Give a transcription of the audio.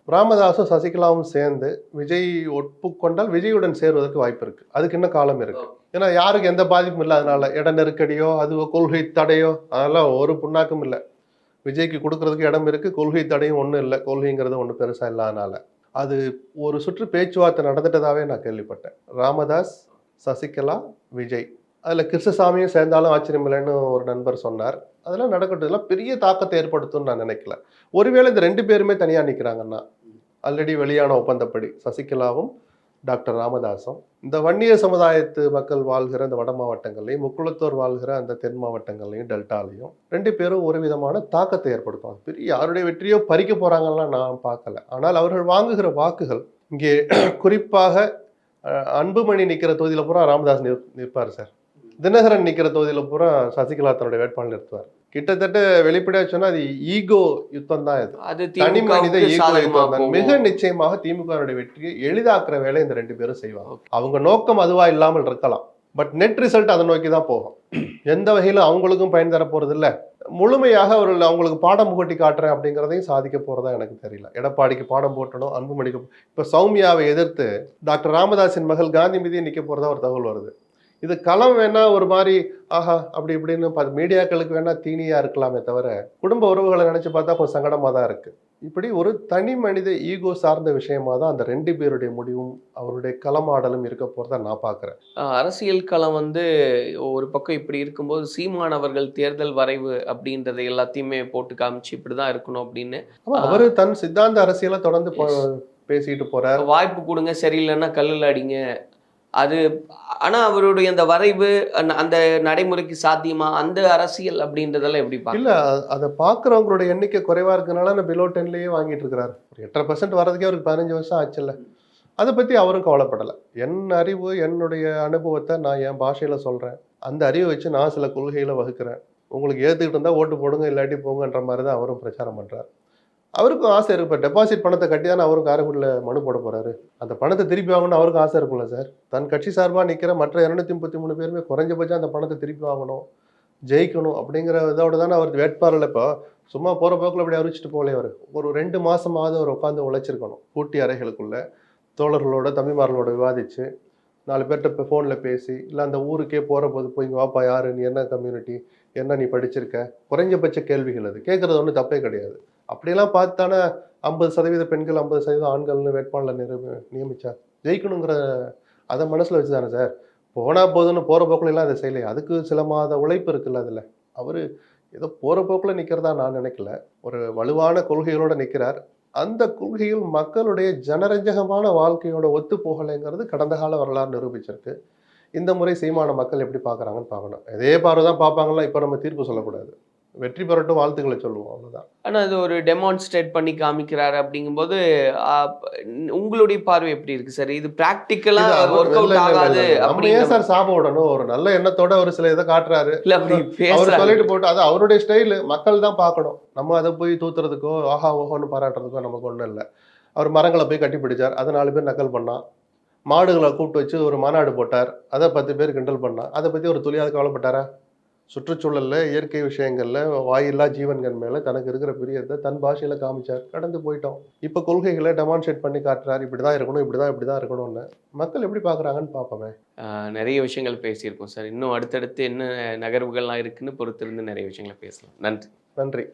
ராமதாஸும் சசிகலாவும் சேர்ந்து விஜய் ஒப்புக்கொண்டால் விஜயுடன் சேருவதற்கு வாய்ப்பு இருக்கு. அதுக்கு இன்னும் காலம் இருக்கு. ஏன்னா யாருக்கு எந்த பாதிப்பும் இல்லை. அதனால இட நெருக்கடியோ அதுவோ கொள்கை தடையோ அதெல்லாம் ஒரு புண்ணாக்கும் இல்லை. விஜய்க்கு கொடுக்கறதுக்கு இடம் இருக்கு. கொள்கை தடையும் ஒன்றும் இல்லை. கொள்கைங்கிறது ஒன்றும் பெருசா இல்லாதனால அது ஒரு சுற்று பேச்சுவார்த்தை நடந்துட்டதாவே நான் கேள்விப்பட்டேன். ராமதாஸ், சசிகலா, விஜய், அதில் கிருஷ்ணசாமியும் சேர்ந்தாலும் ஆச்சரியம் இல்லைன்னு ஒரு நண்பர் சொன்னார். அதெல்லாம் நடக்கட்டும். இதெல்லாம் பெரிய தாக்கத்தை ஏற்படுத்தும்னு நான் நினைக்கல. ஒருவேளை இந்த 2 பேருமே தனியாக நிற்கிறாங்கன்னா, ஆல்ரெடி வெளியான ஒப்பந்தப்படி சசிகலாவும் டாக்டர் ராமதாஸும் இந்த வன்னிய சமுதாயத்து மக்கள் வாழ்கிற இந்த வட மாவட்டங்கள்லையும், முக்குளத்தோர் வாழ்கிற அந்த தென் மாவட்டங்கள்லையும், டெல்டாலையும் 2 பேரும் ஒரு விதமான தாக்கத்தை ஏற்படுத்தும். அது பெரிய யாருடைய வெற்றியோ பறிக்க போறாங்கலாம் நான் பார்க்கல. ஆனால் அவர்கள் வாங்குகிற வாக்குகள் இங்கே குறிப்பாக அன்புமணி நிற்கிற தொகுதியில் பூரா ராமதாஸ் நிற்பார் சார். தினகரன் நிற்கிற தொகுதியில் பூரா சசிகலா தன்னுடைய வேட்பாளர் நிறுத்துவார். கிட்டத்தட்ட வெளிப்படையா சொன்னா அது ஈகோ யுத்தம் தான். இது தனி மனித ஈகோ யுத்தம் தான். மிக நிச்சயமாக திமுகவுடைய வெற்றியை எளிதாக்குற வேலை இந்த 2 பேரும் செய்வாங்க. அவங்க நோக்கம் அதுவா இல்லாமல் இருக்கலாம். பட் நெட் ரிசல்ட் அதை நோக்கி தான் போகும். எந்த வகையிலும் அவங்களுக்கும் பயன் தர போறது இல்லை. முழுமையாக அவங்களுக்கு பாடம் புகட்டி காட்டுறேன் அப்படிங்கிறதையும் சாதிக்க போறதா எனக்கு தெரியல. எடப்பாடிக்கு பாடம் போட்டணும், அன்புமணிக்கு. இப்ப சௌமியாவை எதிர்த்து டாக்டர் ராமதாஸின் மகள் காந்தி மீதியை நிக்க போறதா ஒரு தகவல் வருது. இது களம் வேணா ஒரு மாதிரி ஆஹா அப்படி இப்படின்னு மீடியாக்களுக்கு வேணா தீனியா இருக்கலாமே தவிர குடும்ப உறவுகளை நினைச்சு பார்த்தா கொஞ்சம் சங்கடமா தான் இருக்கு. இப்படி ஒரு தனி மனித ஈகோ சார்ந்த விஷயமா தான் அந்த 2 பேருடைய முடிவும் அவருடைய களமாடலும் இருக்க போறதா நான் பாக்குறேன். அரசியல் களம் ஒரு பக்கம் இப்படி இருக்கும்போது சீமான் அவர்கள் தேர்தல் வரைவு அப்படின்றத எல்லாத்தையுமே போட்டு காமிச்சு இப்படிதான் இருக்கணும் அப்படின்னு அவரு தன் சித்தாந்த அரசியலை தொடர்ந்து பேசிட்டு போறார். வாய்ப்பு கொடுங்க, சரியில்லைன்னா கல்லுல அடிங்க. அது ஆனா அவருடைய அந்த வரைவு அந்த நடைமுறைக்கு சாத்தியமா அந்த அரசியல் அப்படின்றதெல்லாம் எப்படி இல்ல அதை பாக்குறவங்களுடைய எண்ணிக்கை குறைவா இருக்கனால பிலோ 10லயே வாங்கிட்டு இருக்கிறாரு. 8% வர்றதுக்கே அவருக்கு 15 வருஷம் ஆச்சுல்ல. அதை பத்தி அவரும் கவலைப்படலை. என் அறிவு, என்னுடைய அனுபவத்தை நான் என் பாஷையில சொல்றேன். அந்த அறிவை வச்சு நான் சில கொள்கைகளை வகுக்கிறேன். உங்களுக்கு ஏத்துக்கிட்டு இருந்தா ஓட்டு போடுங்க, இல்லாட்டி போங்கன்ற மாதிரி தான் அவரும் பிரச்சாரம் பண்றாரு. அவருக்கும் ஆசை இருக்கு. இப்போ டெபாசிட் பணத்தை கட்டி தானே அவரும் காரைக்குடியில் மனு போட போறாரு. அந்த பணத்தை திருப்பி வாங்கணும்னு அவருக்கும் ஆசை இருக்கும்ல சார். தன் கட்சி சார்பாக நிற்கிற மற்ற 233 பேருமே குறைஞ்சபட்சம் அந்த பணத்தை திருப்பி வாங்கணும், ஜெயிக்கணும் அப்படிங்கிற இதோட தானே அவர் வேட்பாளர். இப்போ சும்மா போகிற போக்கில் அப்படி அறிவிச்சிட்டு போகலே. அவர் ஒரு 2 மாசமாவது அவர் உட்காந்து உழைச்சிருக்கணும். கூட்டி அறைகளுக்குள்ள தோழர்களோட தம்பிமார்களோட விவாதிச்சு 4 பேர்கிட்ட இப்போ ஃபோனில் பேசி, இல்லை அந்த ஊருக்கே போகிற போது போய் இங்கே வாப்பா யாரு, நீ என்ன கம்யூனிட்டி, என்ன நீ படிச்சிருக்க, குறைஞ்சபட்ச கேள்விகள் அது கேட்குறது ஒன்றும் தப்பே கிடையாது. அப்படியெல்லாம் பார்த்தானே 50% பெண்கள் 50% ஆண்கள்னு வேட்பாளர் நியமிச்சார். ஜெயிக்கணுங்கிற அதை மனசில் வச்சு தானே சார். போனா போதுன்னு போகிற போக்கில் எல்லாம் அதை செய்யலை. அதுக்கு சில மாத உழைப்பு இருக்குல்ல. அதில் அவர் ஏதோ போகிற போக்கில் நிற்கிறதா நான் நினைக்கல. ஒரு வலுவான கொள்கைகளோடு நிற்கிறார். அந்த கொள்கையில் மக்களுடைய ஜனரஞ்சகமான வாழ்க்கையோட ஒத்து போகலைங்கிறது கடந்த கால வரலாறு நிரூபிச்சிருக்கு. இந்த முறை சீமான மக்கள் எப்படி பார்க்குறாங்கன்னு பார்க்கணும். இதே பார்வை தான் பார்ப்பாங்கலாம். இப்போ நம்ம தீர்ப்பு சொல்லக்கூடாது. வெற்றி பெறட்டும், வாழ்த்துக்களை சொல்லுவோம், அவ்வளவுதான். ஆனா அது ஒரு டெமான்ஸ்ட்ரேட் பண்ணி காமிக்கிறாரு அப்படிங்கும்போது உங்களுடைய பார்வை எப்படி இருக்கு சார்? இது பிராக்டிக்கலா ஒர்க் அவுட் ஆகாது. அப்படியே சார் சாப விடணும். ஒரு நல்ல எண்ணத்தோட ஒரு சில இதை காட்டுறாரு. அவர் சொல்லிட்டு போட்டு அது அவருடைய ஸ்டைலு. மக்கள் தான் பார்க்கணும். நம்ம அதை போய் தூத்துறதுக்கோ ஆஹா ஓஹோன்னு பாராட்டுறதுக்கோ நமக்கு ஒன்றும் இல்லை. அவர் மரங்களை போய் கட்டி பிடிச்சார். அதை 4 பேர் நக்கல் பண்ணான். மாடுகளை கூப்பிட்டு வச்சு ஒரு மாநாடு போட்டார். அதை 10 பேர் கிண்டல் பண்ணான். அதை பத்தி ஒரு துளியாவது கவலைப்பட்டாரா? சுற்றுச்சூழல்ல, இயற்கை விஷயங்கள்ல, வாயில்லா ஜீவன்கள் மேல தனக்கு இருக்கிற பிரியத்தை தன் பாஷையில காமிச்சார். கடந்து போயிட்டோம். இப்ப கொள்கைகளை டெமான்ஸ்ட்ரேட் பண்ணி காட்டுறாரு. இப்படிதான் இருக்கணும், இப்படிதான் இருக்கணும்னு. மக்கள் எப்படி பாக்குறாங்கன்னு பார்ப்போமே. நிறைய விஷயங்கள் பேசியிருக்கோம் சார். இன்னும் அடுத்தடுத்து என்ன நகர்வுகள்லாம் இருக்குன்னு பொறுத்திருந்து நிறைய விஷயங்களை பேசலாம். நன்றி.